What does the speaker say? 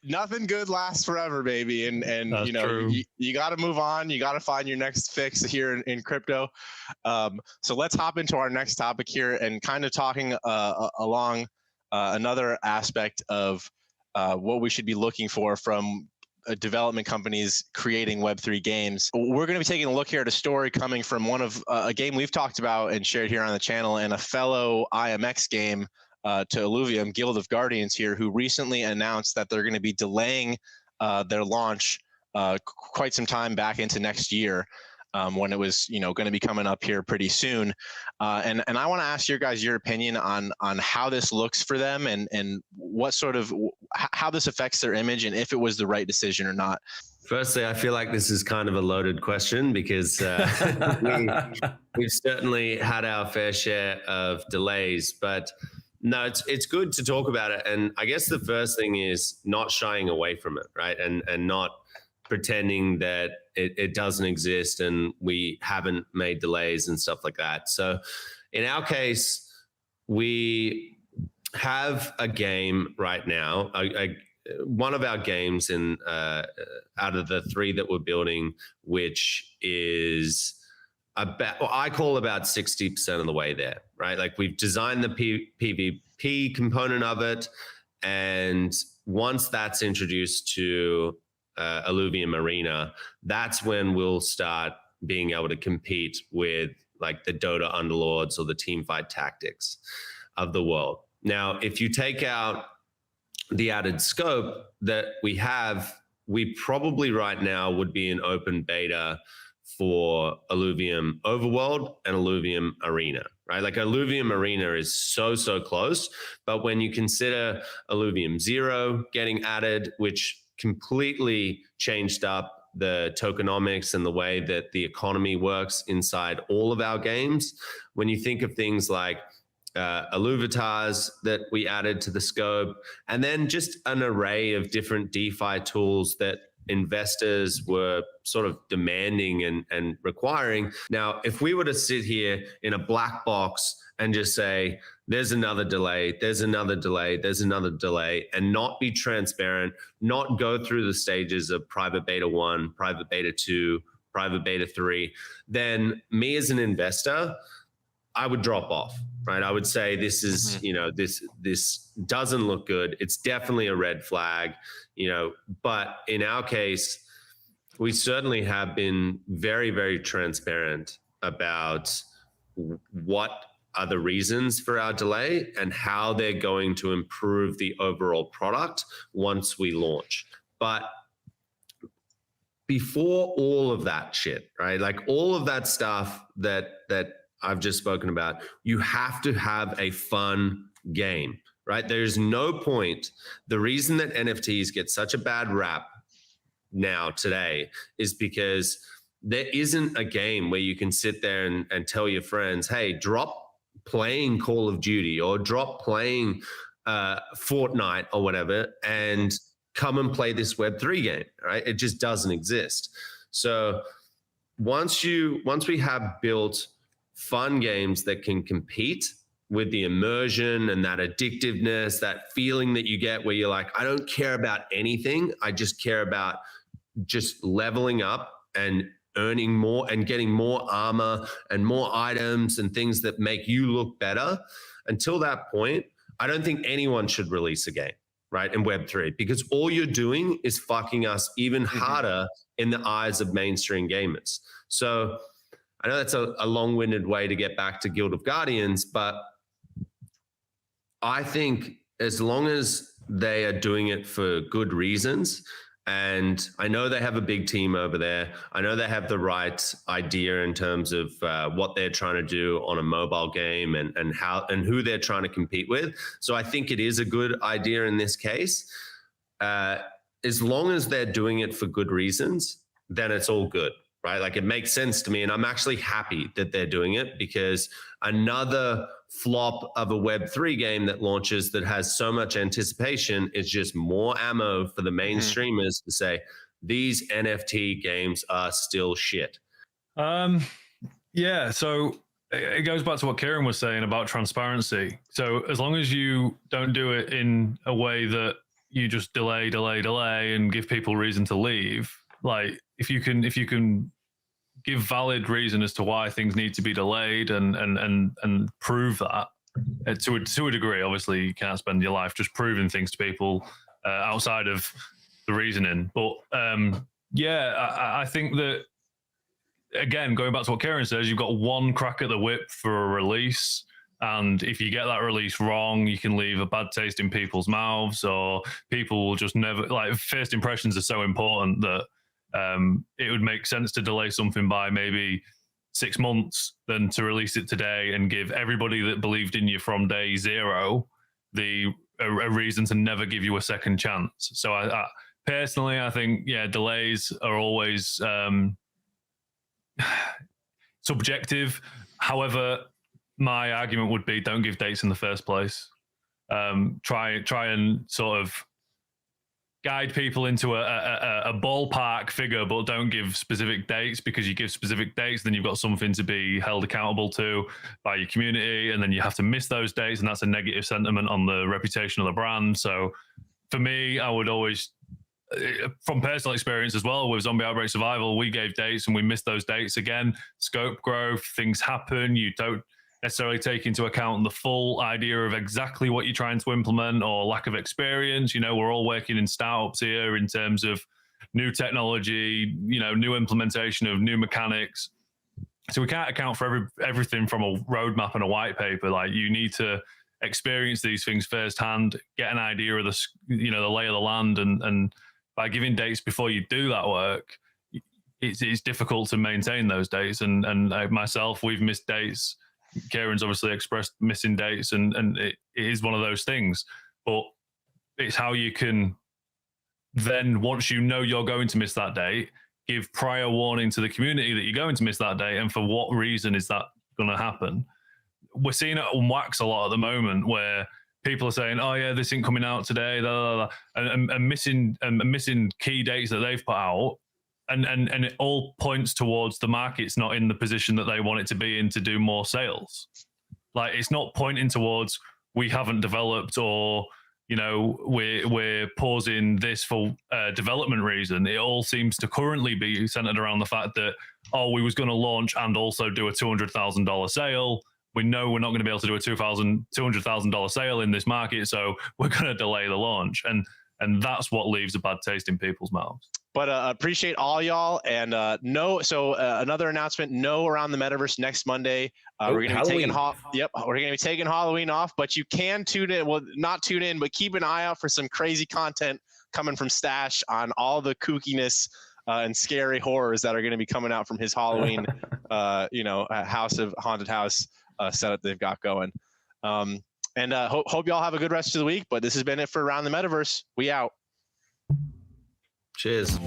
nothing good lasts forever, baby. And That's you know, true. you got to move on. You got to find your next fix here in crypto. So let's hop into our next topic here and kind of talking along another aspect of what we should be looking for from development companies creating Web3 games. We're going to be taking a look here at a story coming from one of a game we've talked about and shared here on the channel, and a fellow IMX game to Illuvium, Guild of Guardians here, who recently announced that they're going to be delaying their launch quite some time back into next year, when it was, you know, going to be coming up here pretty soon. And I want to ask your opinion on how this looks for them, and what sort of how this affects their image, and if it was the right decision or not. Firstly, I feel like this is kind of a loaded question because we've certainly had our fair share of delays, but no, it's good to talk about it. And I guess the first thing is not shying away from it, right? And not pretending that it doesn't exist and we haven't made delays and stuff like that. So in our case, we have a game right now, one of our games in out of the three that we're building, which is about, well, I call about 60% of the way there, right? Like we've designed the PvP component of it. And once that's introduced to Illuvium Arena, that's when we'll start being able to compete with like the Dota Underlords or the Teamfight Tactics of the world. Now, if you take out the added scope that we have, we probably right now would be in open beta for Illuvium Overworld and Illuvium Arena, right? Like Illuvium Arena is so close, but when you consider Illuvium Zero getting added, which completely changed up the tokenomics and the way that the economy works inside all of our games. When you think of things like Illuvatars that we added to the scope, and then just an array of different DeFi tools that investors were sort of demanding and requiring. Now, if we were to sit here in a black box and just say, there's another delay, there's another delay, there's another delay, and not be transparent, not go through the stages of private beta 1, private beta 2, private beta 3, then me as an investor, I would drop off, right? I would say this is, you know, this doesn't look good. It's definitely a red flag, you know, but in our case, we certainly have been very transparent about what are the reasons for our delay and how they're going to improve the overall product once we launch. But before all of that shit, right? Like all of that stuff that I've just spoken about, you have to have a fun game, right? There's no point. The reason that NFTs get such a bad rap now today is because there isn't a game where you can sit there and tell your friends, hey, drop playing Call of Duty or drop playing Fortnite or whatever and come and play this Web3 game, right? It just doesn't exist. So once we have built fun games that can compete with the immersion and that addictiveness, that feeling that you get where you're like, I don't care about anything. I just care about just leveling up and earning more and getting more armor and more items and things that make you look better. Until that point, I don't think anyone should release a game, right, in Web3, because all you're doing is fucking us even harder in the eyes of mainstream gamers. So I know that's a long-winded way to get back to Guild of Guardians, but I think as long as they are doing it for good reasons, and I know they have a big team over there. I know they have the right idea in terms of what they're trying to do on a mobile game and who they're trying to compete with. So I think it is a good idea in this case. As long as they're doing it for good reasons, then it's all good, right? Like it makes sense to me. And I'm actually happy that they're doing it, because another flop of a Web3 game that launches that has so much anticipation is just more ammo for the mainstreamers to say, these NFT games are still shit. Yeah, so it goes back to what Kieran was saying about transparency. So as long as you don't do it in a way that you just delay and give people reason to leave. Like if you can give valid reason as to why things need to be delayed and prove that to a degree. Obviously, you can't spend your life just proving things to people outside of the reasoning. But I think that, again, going back to what Kieran says, you've got one crack at the whip for a release. And if you get that release wrong, you can leave a bad taste in people's mouths, or people will just never, like, first impressions are so important that it would make sense to delay something by maybe 6 months than to release it today and give everybody that believed in you from day zero a reason to never give you a second chance. So I personally, I think, delays are always subjective. However, my argument would be, don't give dates in the first place. Try and sort of guide people into a ballpark figure, but don't give specific dates, because you give specific dates, then you've got something to be held accountable to by your community, and then you have to miss those dates, and that's a negative sentiment on the reputation of the brand. So for me, I would always, from personal experience as well, with Zombie Outbreak Survival, we gave dates and we missed those dates. Again, scope growth, things happen. You don't necessarily take into account the full idea of exactly what you're trying to implement, or lack of experience. We're all working in startups here in terms of new technology, new implementation of new mechanics. So we can't account for everything from a roadmap and a white paper. Like, you need to experience these things firsthand, get an idea of the lay of the land, and by giving dates before you do that work, it's difficult to maintain those dates. And myself, we've missed dates. Kieran's obviously expressed missing dates, and it is one of those things. But it's how you can then, once you know you're going to miss that date, give prior warning to the community that you're going to miss that date, and for what reason is that going to happen. We're seeing it on Wax a lot at the moment, where people are saying, "Oh yeah, this isn't coming out today," and missing key dates that they've put out. And it all points towards the market's not in the position that they want it to be in to do more sales. Like, it's not pointing towards we haven't developed, or we're pausing this for development reason. It all seems to currently be centered around the fact that, we was going to launch and also do a $200,000 sale. We know we're not going to be able to do a $200,000 sale in this market, so we're going to delay the launch. And that's what leaves a bad taste in people's mouths. But appreciate all y'all. And another announcement, around the Metaverse next Monday. We're going to be taking we're going to be taking Halloween off, but you can tune in. Well, not tune in, but keep an eye out for some crazy content coming from Stash on all the kookiness and scary horrors that are going to be coming out from his Halloween, haunted house setup they've got going. And hope y'all have a good rest of the week. But this has been it for Around the Metaverse. We out. Cheers.